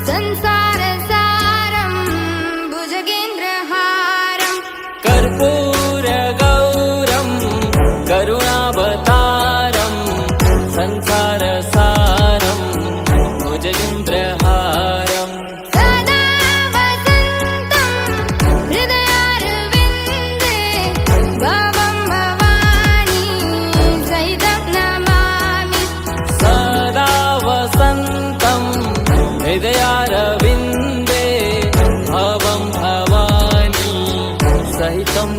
संसारसारं भुजगेन्द्रहारं कर्पूरगौरं करुणावतारं संसारसारं भुजगेन्द्रहारं सदा वसन्तं हृदयारविन्दे भवं भवानी सहितं नमामि सदा वसन्तं हृदयारविन्दे भवं भवानी सहितं